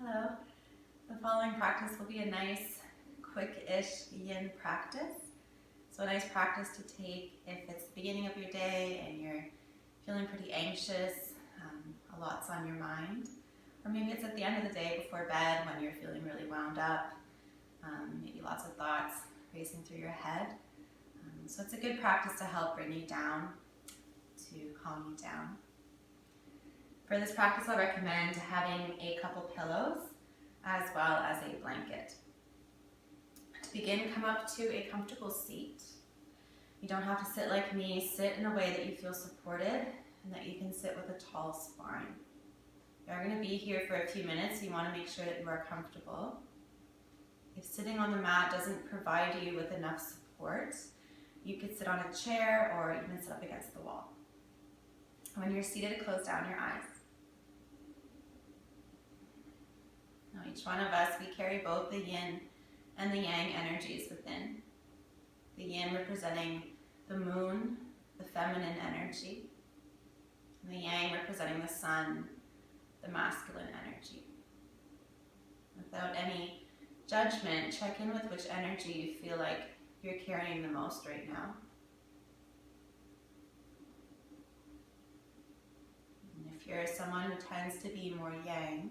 Hello. The following practice will be a nice, quick-ish yin practice. So a nice practice to take if it's the beginning of your day and you're feeling pretty anxious, a lot's on your mind. Or maybe it's at the end of the day before bed when you're feeling really wound up, maybe lots of thoughts racing through your head. So it's a good practice to help bring you down, to calm you down. For this practice, I'll recommend having a couple pillows as well as a blanket. To begin, come up to a comfortable seat. You don't have to sit like me. Sit in a way that you feel supported and that you can sit with a tall spine. You're going to be here for a few minutes, so you want to make sure that you are comfortable. If sitting on the mat doesn't provide you with enough support, you could sit on a chair or even sit up against the wall. When you're seated, close down your eyes. Now, each one of us, we carry both the yin and the yang energies within. The yin representing the moon, the feminine energy, and the yang representing the sun, the masculine energy. Without any judgment, check in with which energy you feel like you're carrying the most right now. And if you're someone who tends to be more yang,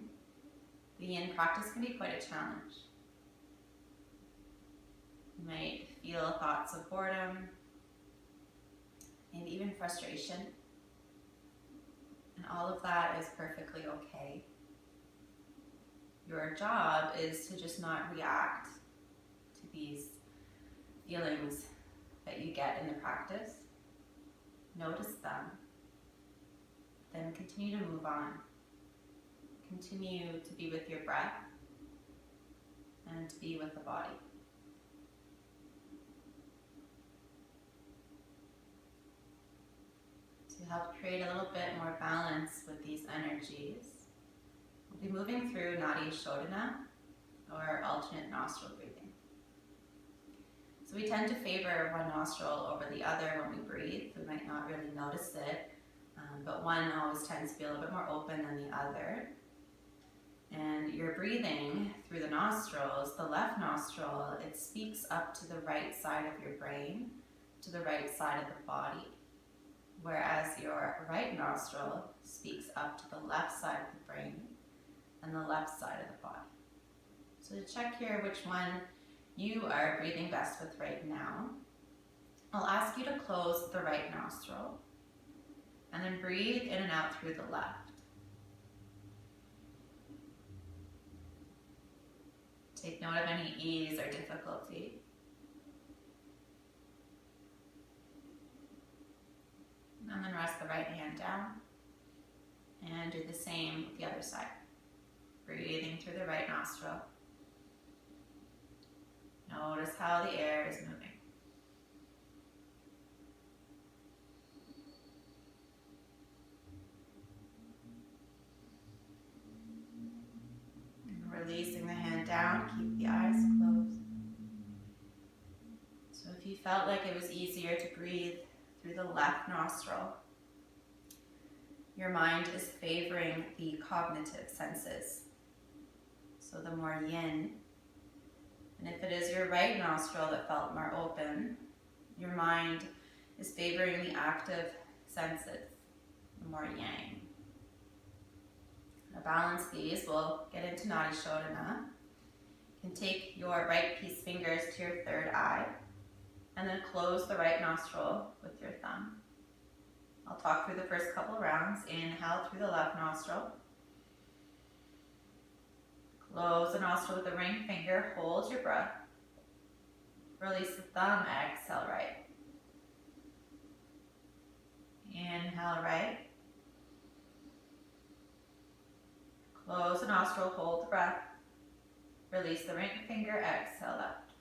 the yin practice can be quite a challenge. You might feel thoughts of boredom, maybe even frustration. And all of that is perfectly okay. Your job is to just not react to these feelings that you get in the practice. Notice them, then continue to move on. Continue to be with your breath and to be with the body. To help create a little bit more balance with these energies, we'll be moving through Nadi Shodhana, or alternate nostril breathing. So we tend to favor one nostril over the other when we breathe. We might not really notice it, but one always tends to be a little bit more open than the other. And you're breathing through the nostrils. The left nostril, it speaks up to the right side of your brain, to the right side of the body. Whereas your right nostril speaks up to the left side of the brain and the left side of the body. So to check here which one you are breathing best with right now, I'll ask you to close the right nostril and then breathe in and out through the left. Take note of any ease or difficulty. And then rest the right hand down. And do the same with the other side. Breathing through the right nostril. Notice how the air is moving. Releasing the hand down, keep the eyes closed. So if you felt like it was easier to breathe through the left nostril, your mind is favoring the cognitive senses. So the more yin. And if it is your right nostril that felt more open, your mind is favoring the active senses, the more yang. To balance these, we'll get into Nadi Shodhana. You can take your right peace fingers to your third eye and then close the right nostril with your thumb. I'll talk through the first couple rounds. Inhale through the left nostril. Close the nostril with the ring finger. Hold your breath. Release the thumb. Exhale right. Inhale right. Close the nostril, hold the breath. Release the ring finger, exhale left.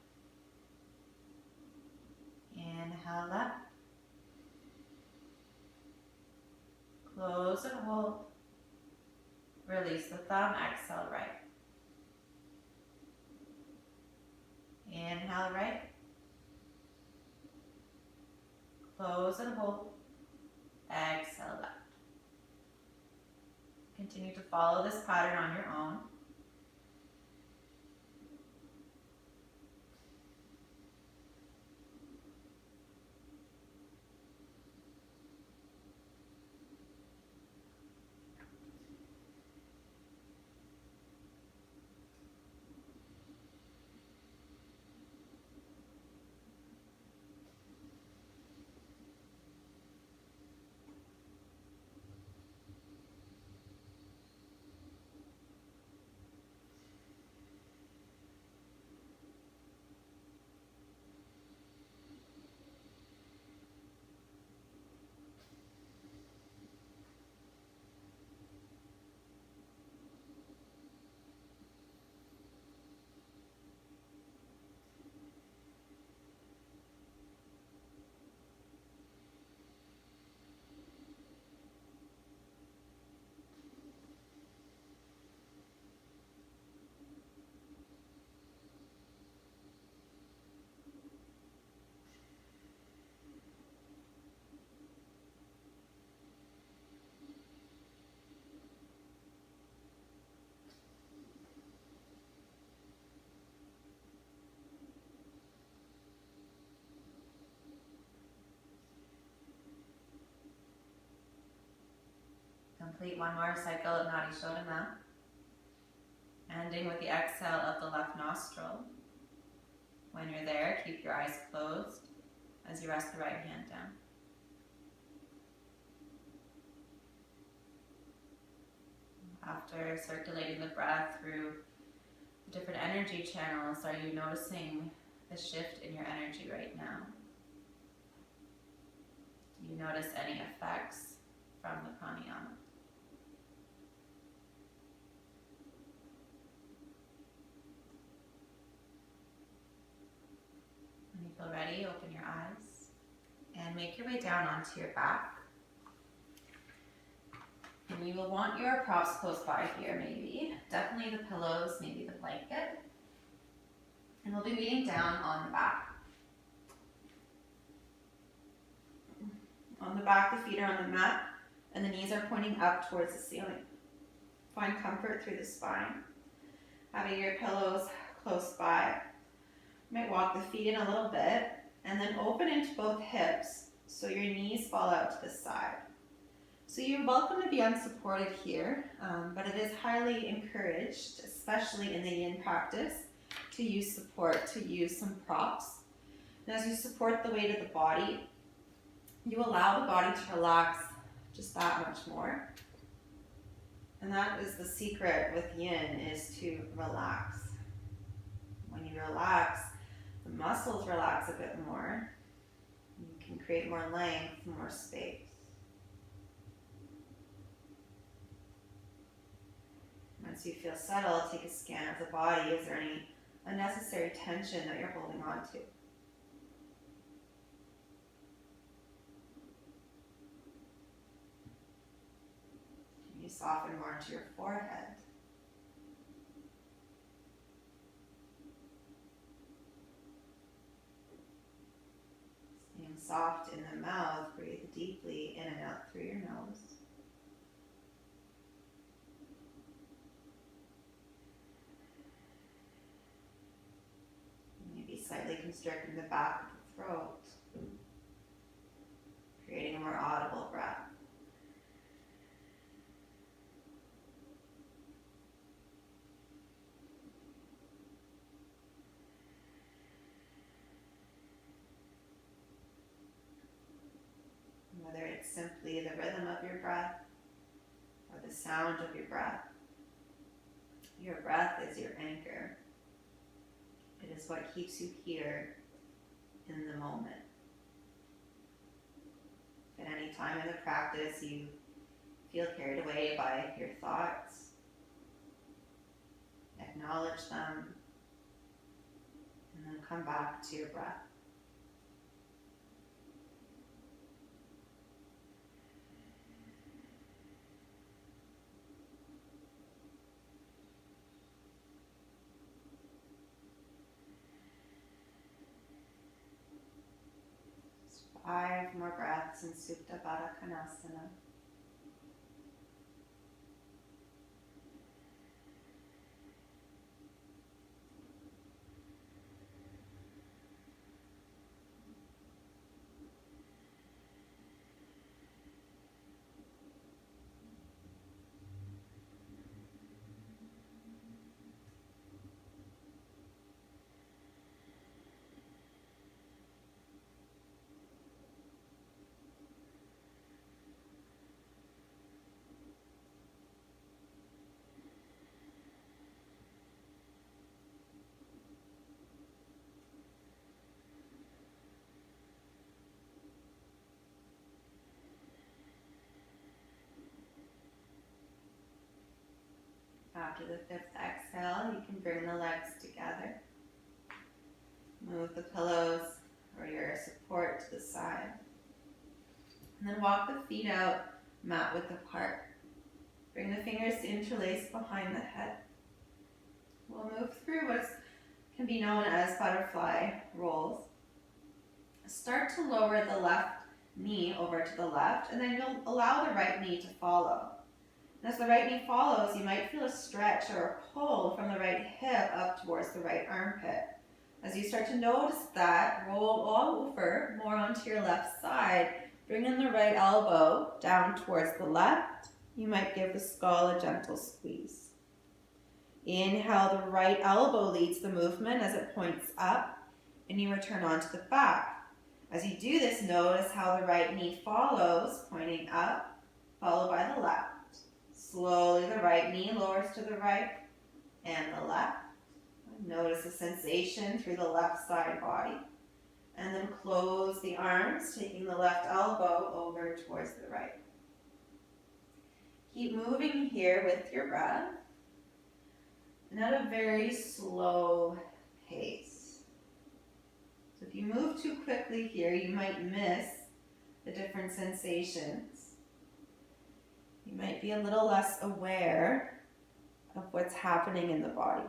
Inhale left. Close and hold. Release the thumb, exhale right. Inhale right. Close and hold. Exhale left. Continue to follow this pattern on your own. Complete one more cycle of Nadi Shodhana, ending with the exhale of the left nostril. When you're there, keep your eyes closed as you rest the right hand down. After circulating the breath through the different energy channels, are you noticing the shift in your energy right now? Do you notice any effects from the pranayama? When you feel ready, open your eyes and make your way down onto your back. And you will want your props close by here, maybe. Definitely the pillows, maybe the blanket. And we'll be meeting down on the back. On the back, the feet are on the mat, and the knees are pointing up towards the ceiling. Find comfort through the spine. Having your pillows close by. You might walk the feet in a little bit, and then open into both hips, so your knees fall out to the side. So you're welcome to be unsupported here, but it is highly encouraged, especially in the yin practice, to use support, to use some props. And as you support the weight of the body, you allow the body to relax just that much more. And that is the secret with yin, is to relax. When you relax, the muscles relax a bit more. You can create more length, more space. Once you feel settled, take a scan of the body. Is there any unnecessary tension that you're holding on to? Can you soften more into your forehead? Staying soft in the mouth, breathe deeply in and out through your nose. Slightly constricting the back of the throat, creating a more audible breath. Whether it's simply the rhythm of your breath or the sound of your breath is your anchor. It is what keeps you here in the moment. At any time in the practice you feel carried away by your thoughts, acknowledge them, and then come back to your breath. Just 5 more breaths in Supta Baddha Konasana. After the 5th exhale, you can bring the legs together. Move the pillows or your support to the side. And then walk the feet out, mat width apart. Bring the fingers to interlace behind the head. We'll move through what can be known as butterfly rolls. Start to lower the left knee over to the left, and then you'll allow the right knee to follow. As the right knee follows, you might feel a stretch or a pull from the right hip up towards the right armpit. As you start to notice that, roll over more onto your left side. Bring in the right elbow down towards the left You might give the skull a gentle squeeze. Inhale, the right elbow leads the movement as it points up, and you return onto the back. As you do this, notice how the right knee follows, pointing up, followed by the left. Slowly, the right knee lowers to the right and the left. Notice the sensation through the left side body. And then close the arms, taking the left elbow over towards the right. Keep moving here with your breath, and at a very slow pace. So if you move too quickly here, you might miss the different sensations. You might be a little less aware of what's happening in the body.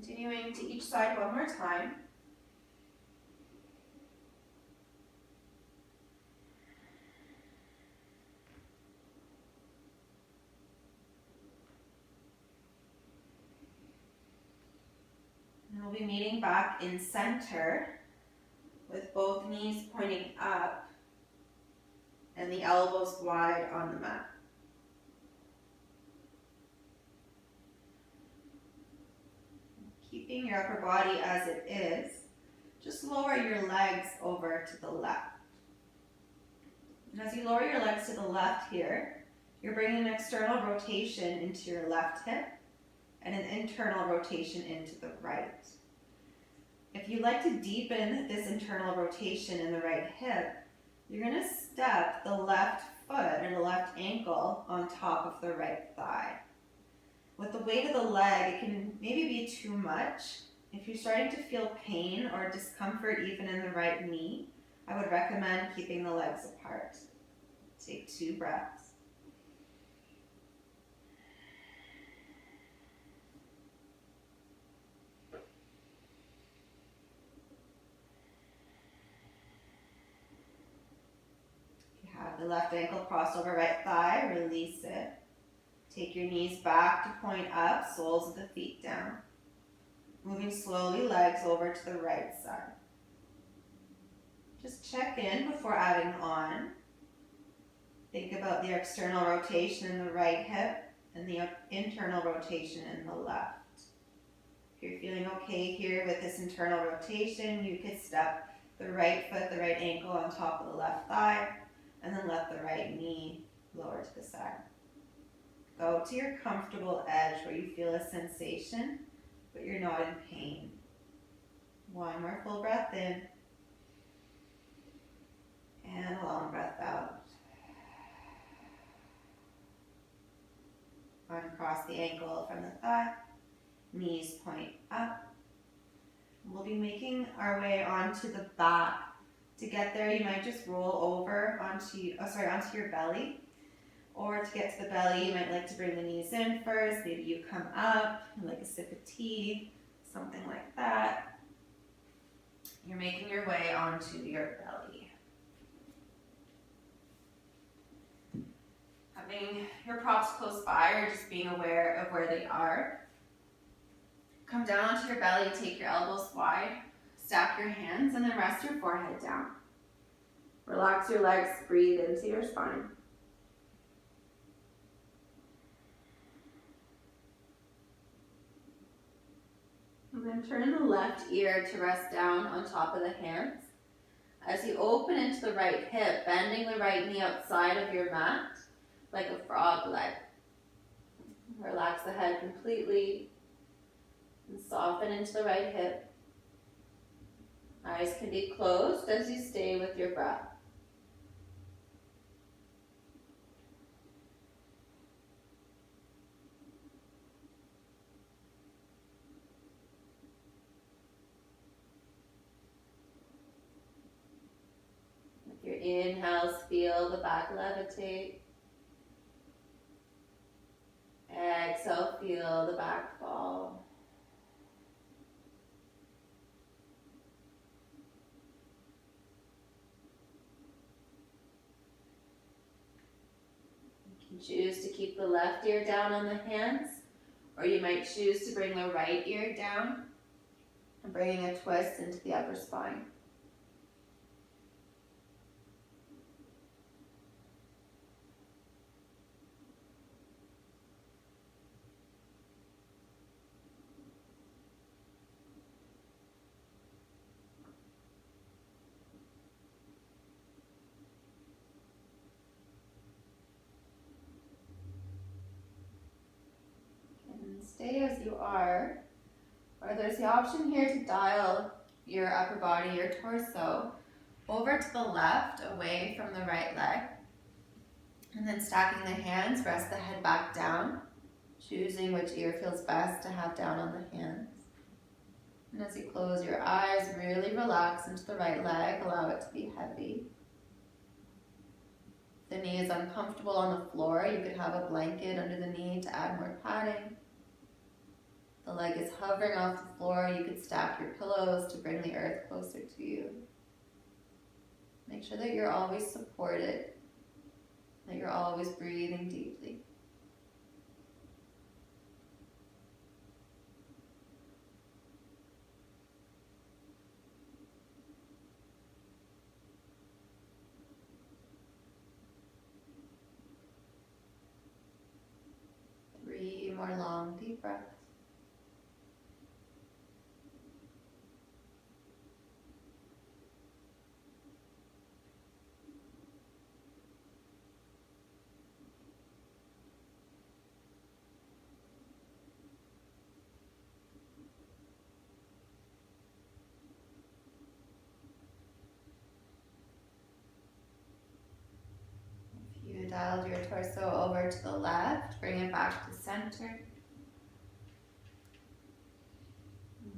Continuing to each side one more time. And we'll be meeting back in center with both knees pointing up and the elbows wide on the mat. Keeping your upper body as it is, just lower your legs over to the left. And as you lower your legs to the left here, you're bringing an external rotation into your left hip and an internal rotation into the right. If you'd like to deepen this internal rotation in the right hip, you're going to step the left foot or the left ankle on top of the right thigh. With the weight of the leg, it can maybe be too much. If you're starting to feel pain or discomfort even in the right knee, I would recommend keeping the legs apart. Take 2 breaths. If you have the left ankle crossed over right thigh, release it. Take your knees back to point up, soles of the feet down. Moving slowly, legs over to the right side. Just check in before adding on. Think about the external rotation in the right hip and the internal rotation in the left. If you're feeling okay here with this internal rotation, you could step the right foot, the right ankle on top of the left thigh, and then let the right knee lower to the side. Go to your comfortable edge where you feel a sensation, but you're not in pain. One more full breath in. And a long breath out. Uncross the ankle from the thigh. Knees point up. We'll be making our way onto the back. To get there, you might just roll over onto your belly. Or to get to the belly, you might like to bring the knees in first. Maybe you come up, like a sip of tea, something like that. You're making your way onto your belly. Having your props close by or just being aware of where they are. Come down onto your belly, take your elbows wide, stack your hands, and then rest your forehead down. Relax your legs, breathe into your spine. And then turn the left ear to rest down on top of the hands. As you open into the right hip, bending the right knee outside of your mat like a frog leg. Relax the head completely and soften into the right hip. Eyes can be closed as you stay with your breath. With your inhales, feel the back levitate. Exhale, feel the back fall. You can choose to keep the left ear down on the hands Or you might choose to bring the right ear down and bringing a twist into the upper spine. And stay as you are. Or there's the option here to dial your upper body, your torso, over to the left, away from the right leg. And then stacking the hands, rest the head back down, choosing which ear feels best to have down on the hands. And as you close your eyes, really relax into the right leg, allow it to be heavy. If the knee is uncomfortable on the floor, you could have a blanket under the knee to add more padding. The leg is hovering off the floor, you could stack your pillows to bring the earth closer to you. Make sure that you're always supported, that you're always breathing deeply. Three more long, deep breaths. You dialed your torso over to the left, bring it back to center.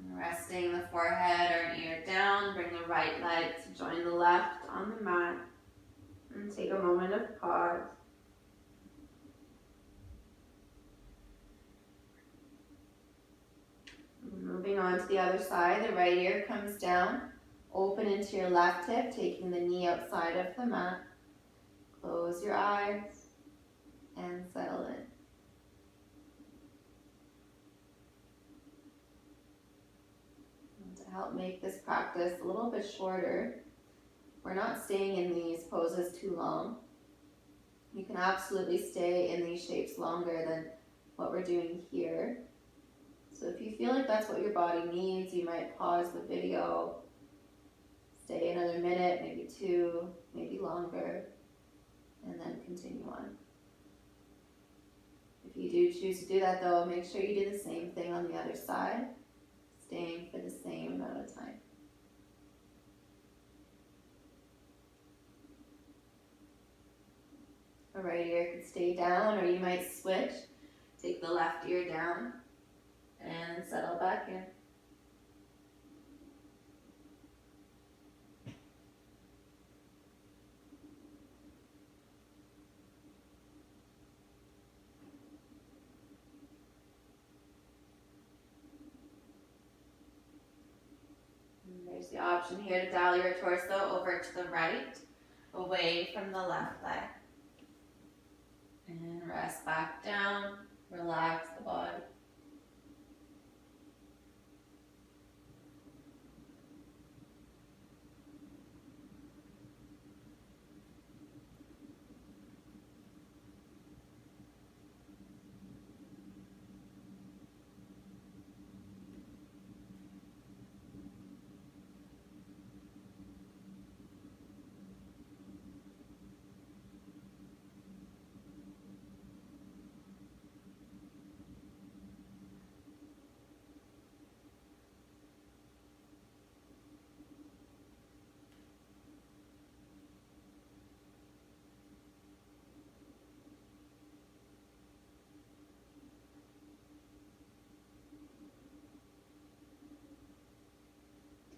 Resting the forehead or an ear down, bring the right leg to join the left on the mat. And take a moment of pause. Moving on to the other side, the right ear comes down, open into your left hip, taking the knee outside of the mat. Close your eyes and settle in. And to help make this practice a little bit shorter, we're not staying in these poses too long. You can absolutely stay in these shapes longer than what we're doing here. So if you feel like that's what your body needs, you might pause the video, stay another minute, maybe two, maybe longer, and then continue on. If you do choose to do that though, make sure you do the same thing on the other side, staying for the same amount of time. The right ear could stay down, or you might switch. Take the left ear down and settle back in. And there's the option here to dial your torso over to the right, away from the left leg. And rest back down, relax the body.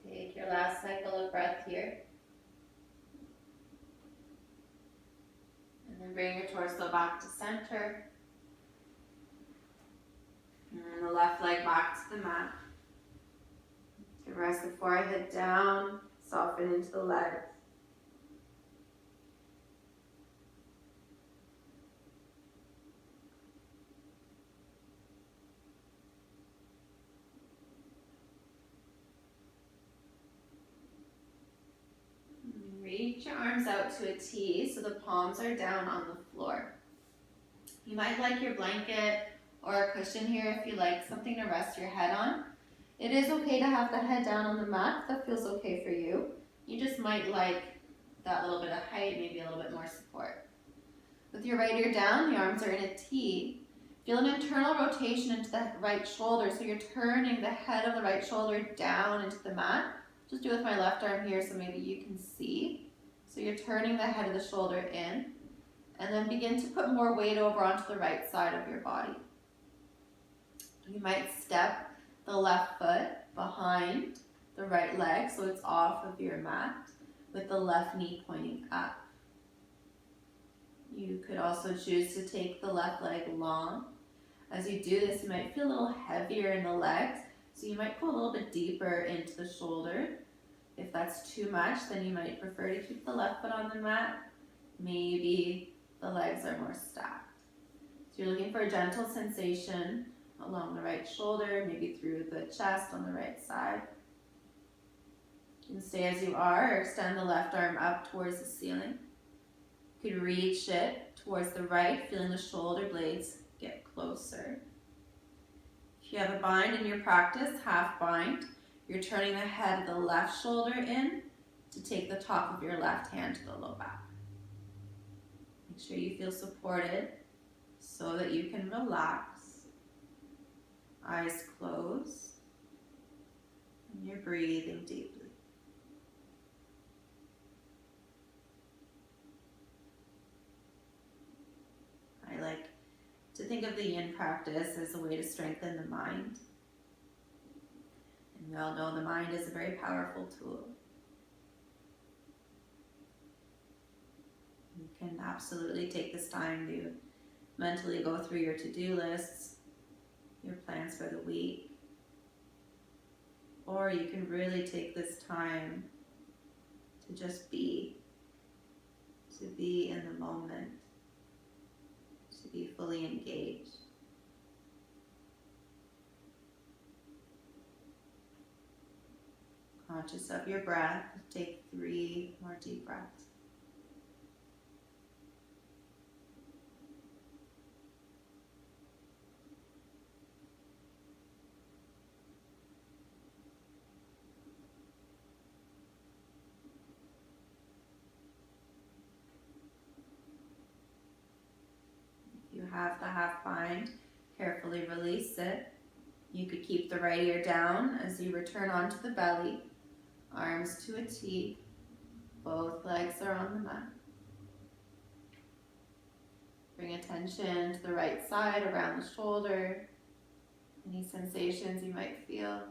Take your last cycle of breath here. And then bring your torso back to center. And the left leg back to the mat. You can rest the forehead down, soften into the legs. arms out to a T so the palms are down on the floor. You might like your blanket or a cushion here if you like something to rest your head on. It is okay to have the head down on the mat if that feels okay for you. You just might like that little bit of height, maybe a little bit more support. With your right ear down, the arms are in a T. Feel an internal rotation into the right shoulder, so you're turning the head of the right shoulder down into the mat. Just do it with my left arm here so maybe you can see. So you're turning the head of the shoulder in, and then begin to put more weight over onto the right side of your body. You might step the left foot behind the right leg so it's off of your mat with the left knee pointing up. You could also choose to take the left leg long. As you do this, you might feel a little heavier in the legs, so you might go a little bit deeper into the shoulder. If that's too much, then you might prefer to keep the left foot on the mat. Maybe the legs are more stacked. So you're looking for a gentle sensation along the right shoulder, maybe through the chest on the right side. You can stay as you are or extend the left arm up towards the ceiling. You could reach it towards the right, feeling the shoulder blades get closer. If you have a bind in your practice, half bind, you're turning the head of the left shoulder in to take the top of your left hand to the low back. Make sure you feel supported so that you can relax. Eyes closed, and you're breathing deeply. I like to think of the yin practice as a way to strengthen the mind. And we all know the mind is a very powerful tool. You can absolutely take this time to mentally go through your to-do lists, your plans for the week, or you can really take this time to just be in the moment, to be fully engaged. Conscious of your breath, take 3 more deep breaths. You have the half bind, carefully release it. You could keep the right ear down as you return onto the belly, arms to a T, both legs are on the mat. Bring attention to the right side around the shoulder, any sensations you might feel.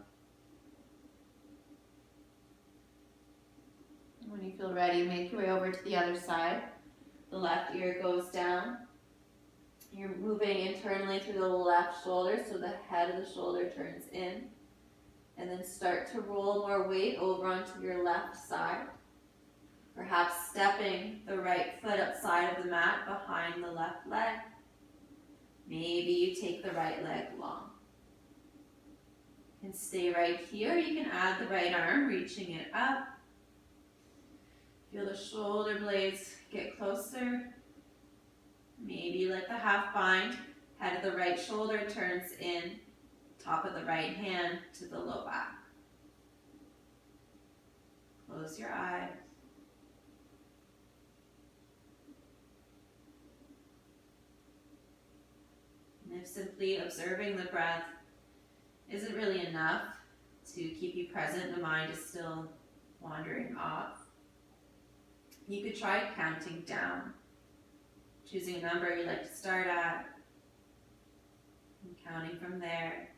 And when you feel ready, make your way over to the other side. The left ear goes down. You're moving internally through the left shoulder, so the head of the shoulder turns in. And then start to roll more weight over onto your left side. Perhaps stepping the right foot outside of the mat behind the left leg. Maybe you take the right leg long. You can stay right here. You can add the right arm, reaching it up. Feel the shoulder blades get closer. Maybe like the half bind, head of the right shoulder turns in, top of the right hand to the low back. Close your eyes. And if simply observing the breath isn't really enough to keep you present, the mind is still wandering off, you could try counting down. Choosing a number you'd like to start at, and counting from there,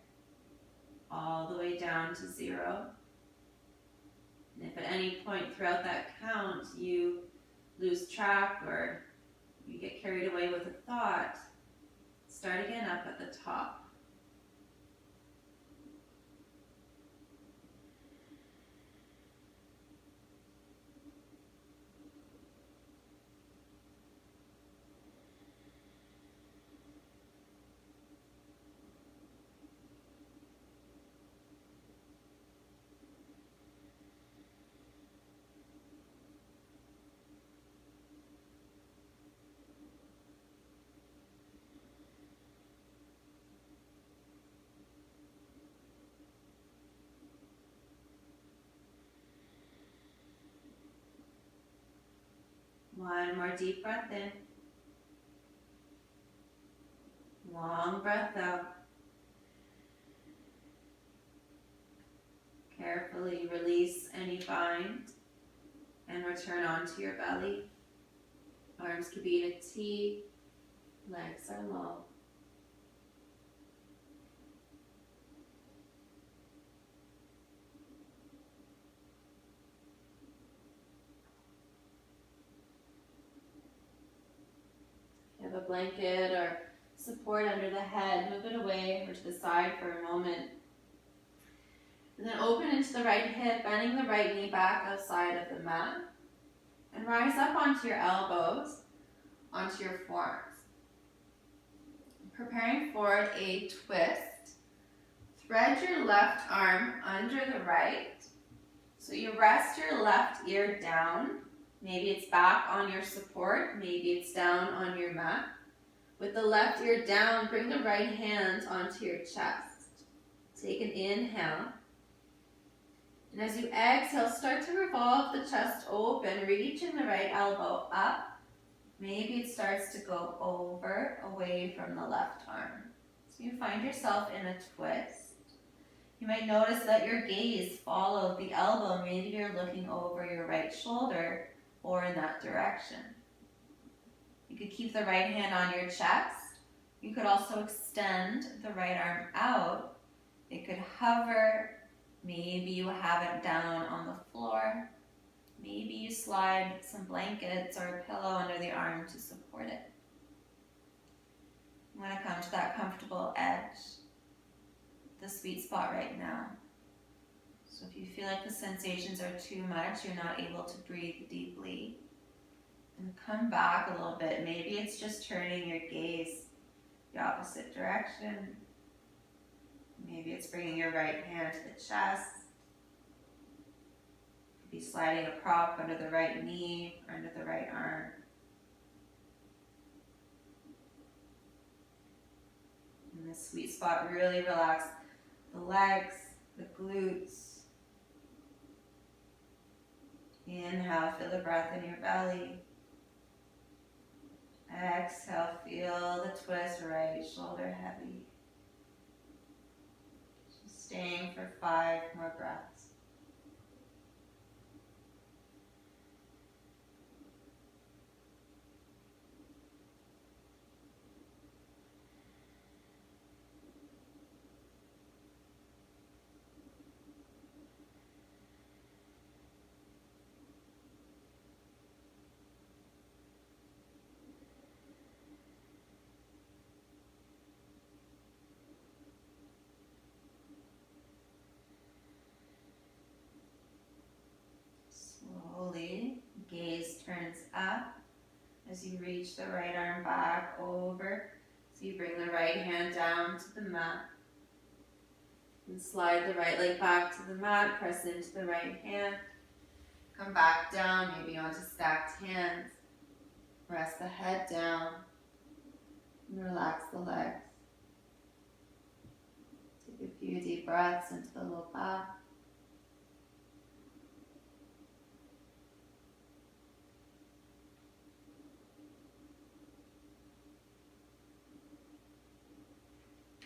all the way down to 0. And if at any point throughout that count you lose track or you get carried away with a thought, start again up at the top. One more deep breath in. Long breath out. Carefully release any bind and return onto your belly. Arms could be in a T, legs are low. If you have a blanket or support under the head, move it away or to the side for a moment. And then open into the right hip, bending the right knee back outside of the mat. And rise up onto your elbows, onto your forearms. Preparing for a twist. Thread your left arm under the right. So you rest your left ear down. Maybe it's back on your support, maybe it's down on your mat. With the left ear down, bring the right hand onto your chest. Take an inhale. And as you exhale, start to revolve the chest open, reaching the right elbow up. Maybe it starts to go over, away from the left arm. So you find yourself in a twist. You might notice that your gaze followed the elbow. Maybe you're looking over your right shoulder or in that direction. You could keep the right hand on your chest. You could also extend the right arm out. It could hover. Maybe you have it down on the floor. Maybe you slide some blankets or a pillow under the arm to support it. I'm going to come to that comfortable edge, the sweet spot right now. So if you feel like the sensations are too much, you're not able to breathe deeply, and come back a little bit. Maybe it's just turning your gaze the opposite direction. Maybe it's bringing your right hand to the chest. Could be sliding a prop under the right knee or under the right arm. In this sweet spot, really relax the legs, the glutes. Inhale, feel the breath in your belly. Exhale, feel the twist, right shoulder heavy. Just staying for 5 more breaths. Slowly, gaze turns up as you reach the right arm back over. So you bring the right hand down to the mat and slide the right leg back to the mat, press into the right hand. Come back down, maybe onto stacked hands. Rest the head down and relax the legs. Take a few deep breaths into the low back.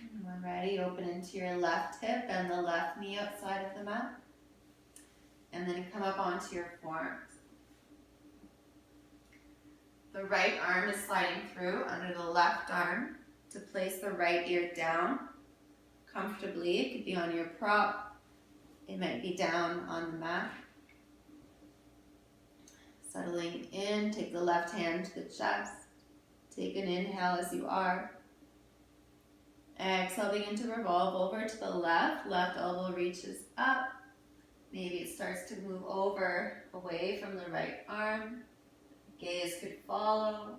And when ready, open into your left hip and the left knee outside of the mat. And then come up onto your forearms. The right arm is sliding through under the left arm to place the right ear down comfortably. It could be on your prop. It might be down on the mat. Settling in, take the left hand to the chest. Take an inhale as you are. Exhale, begin to revolve over to the left. Left elbow reaches up. Maybe it starts to move over, away from the right arm. Gaze could follow.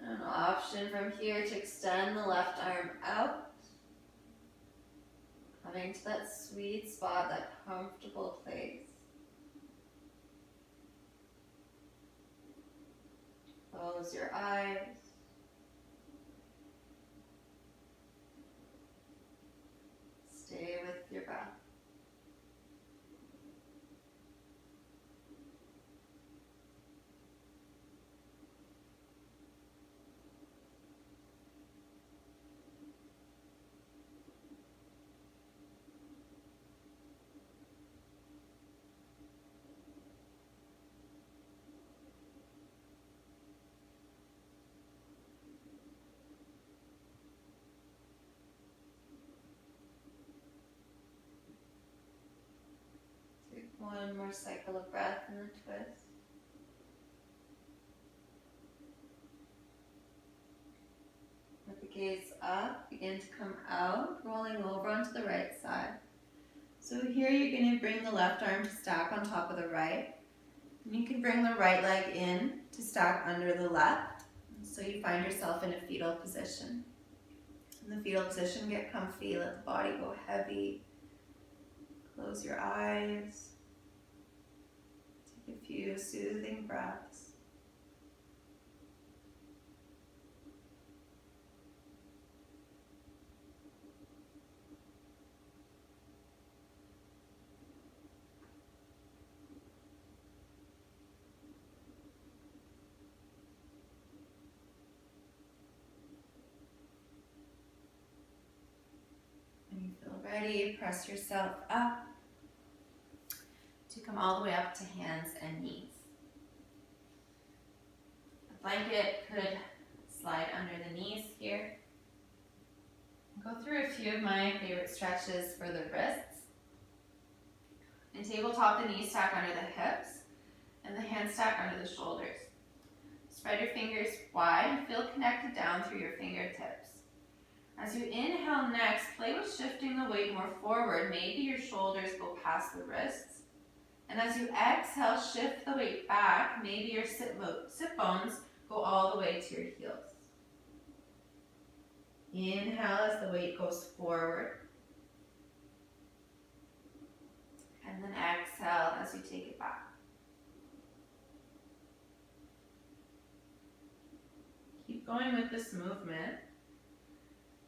An option from here to extend the left arm out. Coming to that sweet spot, that comfortable place. Close your eyes. Stay with your breath. One more cycle of breath and then twist. Let the gaze up, begin to come out, rolling over onto the right side. So here you're going to bring the left arm to stack on top of the right. And you can bring the right leg in to stack under the left. So you find yourself in a fetal position. In the fetal position, get comfy, let the body go heavy. Close your eyes. Take a few soothing breaths. When you feel ready, press yourself up to come all the way up to hands and knees. The blanket could slide under the knees here. Go through a few of my favorite stretches for the wrists. And tabletop the knees stack under the hips and the hands stack under the shoulders. Spread your fingers wide and feel connected down through your fingertips. As you inhale next, play with shifting the weight more forward. Maybe your shoulders go past the wrists. And as you exhale, shift the weight back. Maybe your sit bones go all the way to your heels. Inhale as the weight goes forward. And then exhale as you take it back. Keep going with this movement.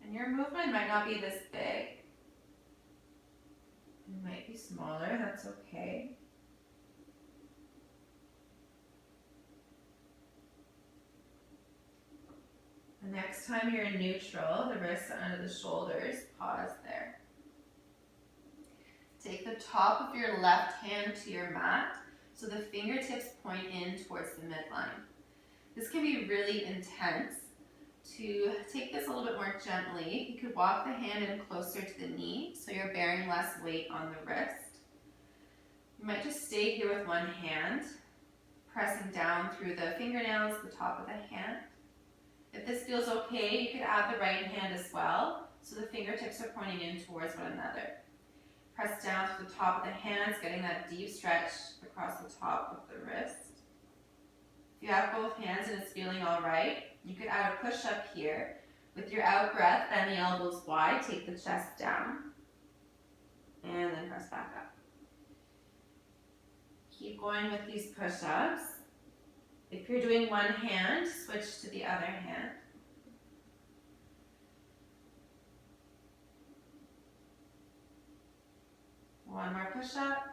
And your movement might not be this big. It might be smaller, that's okay. The next time you're in neutral, the wrists are under the shoulders, pause there. Take the top of your left hand to your mat so the fingertips point in towards the midline. This can be really intense. To take this a little bit more gently, you could walk the hand in closer to the knee so you're bearing less weight on the wrist. You might just stay here with one hand, pressing down through the fingernails, the top of the hand. If this feels okay, you could add the right hand as well, so the fingertips are pointing in towards one another. Press down through the top of the hands, getting that deep stretch across the top of the wrist. If you have both hands and it's feeling all right, you could add a push-up here. With your out breath, bend the elbows wide, take the chest down, and then press back up. Keep going with these push-ups. If you're doing one hand, switch to the other hand. One more push-up.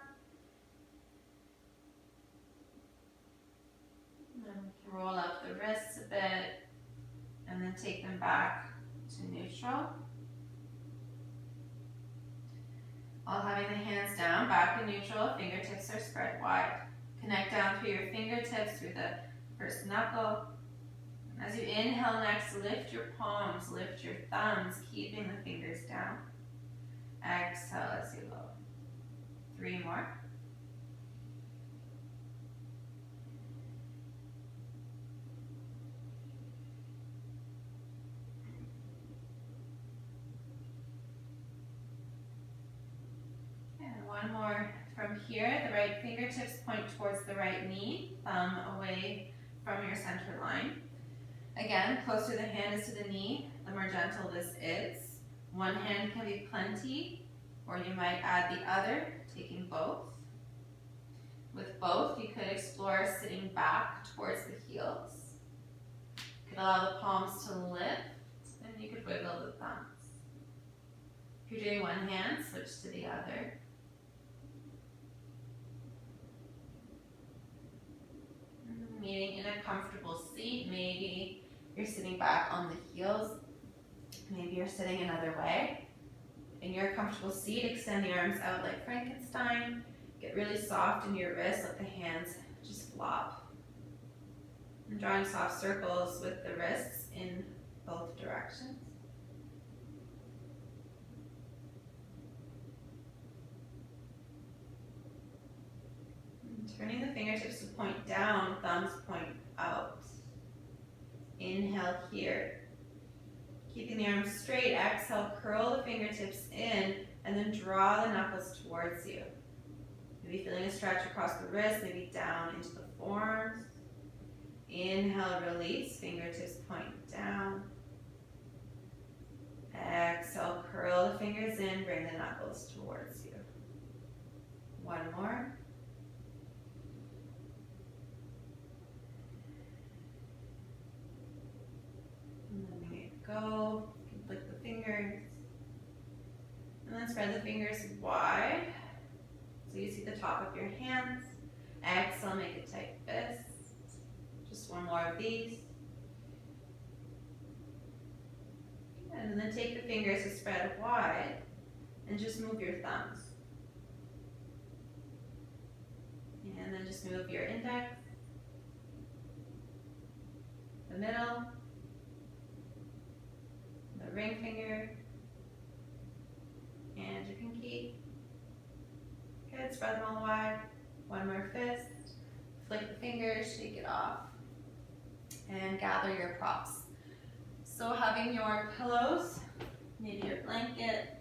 Roll up the wrists a bit, and then take them back to neutral. While having the hands down, back in neutral, fingertips are spread wide. Connect down through your fingertips through the first knuckle. As you inhale next, lift your palms, lift your thumbs, keeping the fingers down. Exhale as you lower. 3 more. One more from here. The right fingertips point towards the right knee, thumb away from your center line. Again, closer the hand is to the knee, the more gentle this is. One hand can be plenty, or you might add the other, taking both. With both, you could explore sitting back towards the heels. You could allow the palms to lift, and you could wiggle the thumbs. If you're doing one hand, switch to the other. Meeting in a comfortable seat. Maybe you're sitting back on the heels. Maybe you're sitting another way. In your comfortable seat, extend the arms out like Frankenstein. Get really soft in your wrists. Let the hands just flop. And drawing soft circles with the wrists in both directions. Turning the fingertips to point down, thumbs point out. Inhale here. Keeping the arms straight, exhale, curl the fingertips in, and then draw the knuckles towards you. Maybe feeling a stretch across the wrist, maybe down into the forearms. Inhale, release, fingertips point down. Exhale, curl the fingers in, bring the knuckles towards you. One more. And then letting it go. You can flick the fingers. And then spread the fingers wide. So you see the top of your hands. Exhale, make a tight fist. Just one more of these. And then take the fingers to spread wide and just move your thumbs. And then just move your index, the middle, the ring finger, and your pinky. Good, spread them all wide. One more fist. Flick the fingers, shake it off, and gather your props. So having your pillows, maybe your blanket,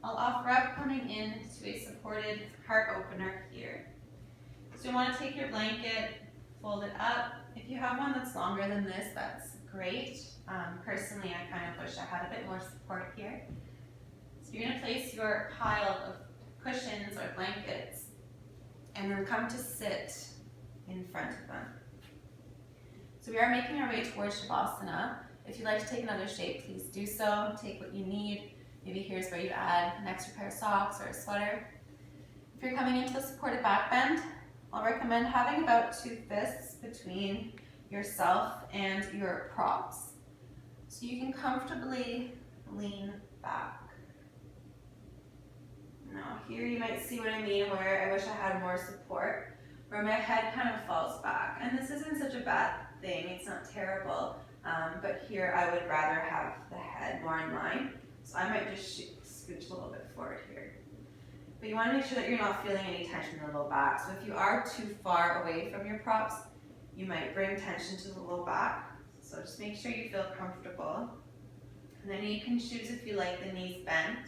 I'll offer up coming in to a supported heart opener here. So you want to take your blanket, fold it up. If you have one that's longer than this, that's great. Personally, I kind of wish I had a bit more support here. So you're going to place your pile of cushions or blankets and then come to sit in front of them. So we are making our way towards Shavasana. If you'd like to take another shape, please do so. Take what you need. Maybe here's where you add an extra pair of socks or a sweater. If you're coming into a supported back bend, I'll recommend having about 2 fists between yourself and your props. So you can comfortably lean back. Now here you might see what I mean, where I wish I had more support, where my head kind of falls back. And this isn't such a bad thing, it's not terrible. But here I would rather have the head more in line. So I might just scooch a little bit forward here. But you want to make sure that you're not feeling any tension in the low back. So if you are too far away from your props, you might bring tension to the low back. So just make sure you feel comfortable. And then you can choose if you like the knees bent,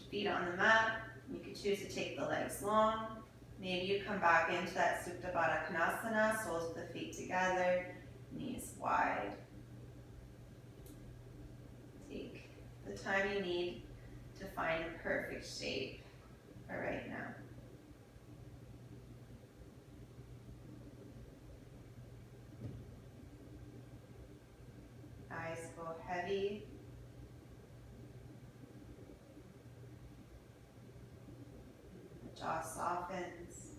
feet on the mat. You can choose to take the legs long. Maybe you come back into that Supta Baddha Konasana, soles of the feet together, knees wide. Take the time you need to find a perfect shape for right now. Eyes go heavy. The jaw softens.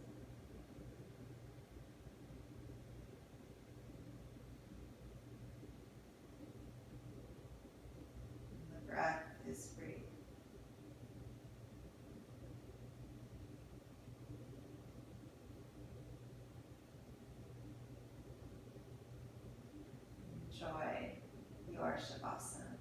The breath is free. Enjoy your Shavasana.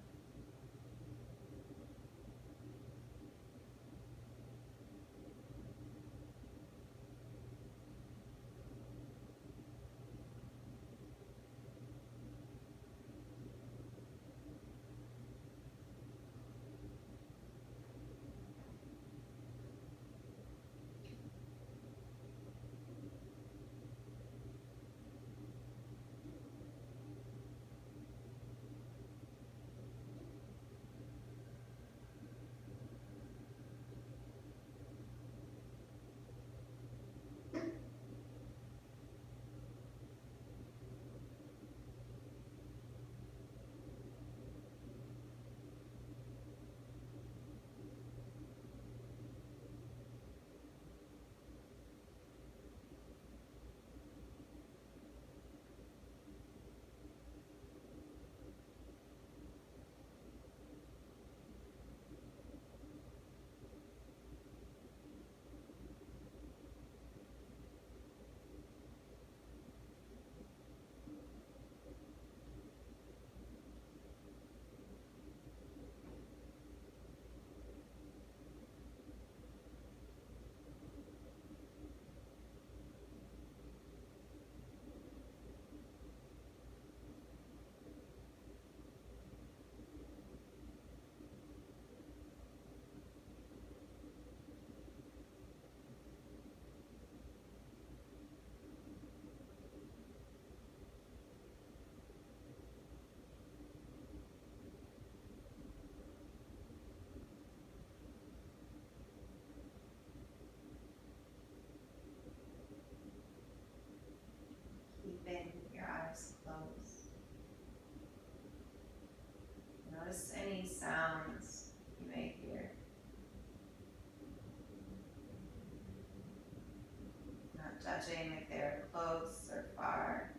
judging if they're close or far.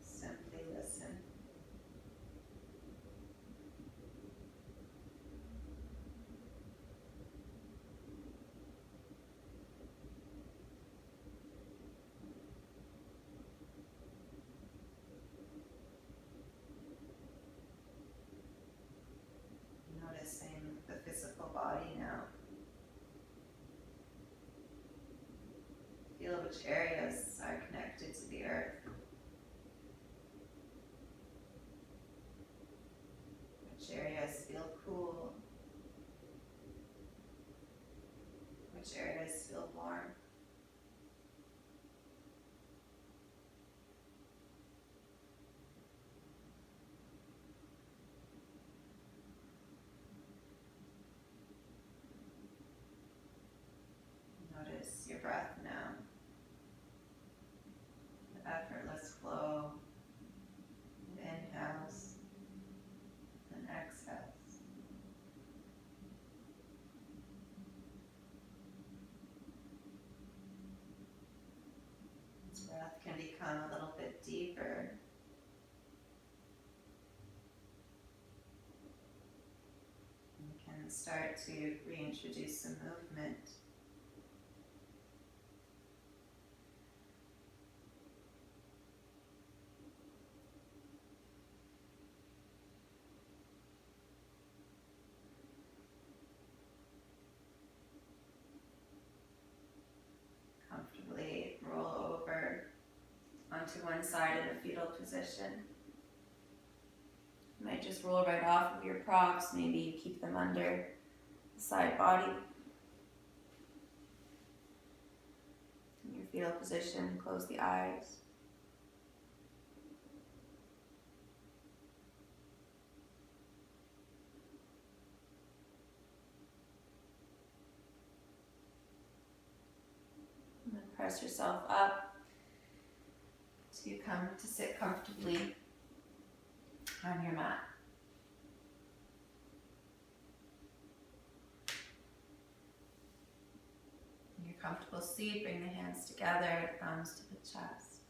Simply listen. Noticing the physical body now. Feel which areas are connected to the earth. Which areas feel cool. Which areas feel warm. Notice your breath now. The effortless flow of inhales and exhales. This breath can become a little bit deeper. You can start to reintroduce some movement. Comfortably roll over onto one side in a fetal position. You might just roll right off of your props. Maybe you keep them under the side body. In your fetal position, close the eyes. And then press yourself up to come to sit comfortably on your mat. In your comfortable seat, bring the hands together, thumbs to the chest.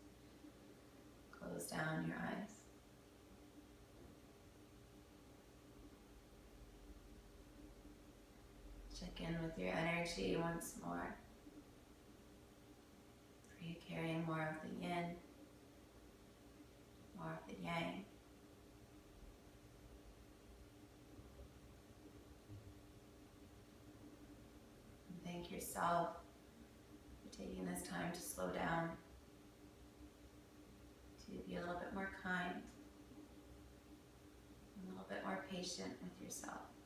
Close down your eyes. Check in with your energy once more. Are you carrying more of the yin, more of the yang? And thank yourself for taking this time to slow down, to be a little bit more kind, a little bit more patient with yourself.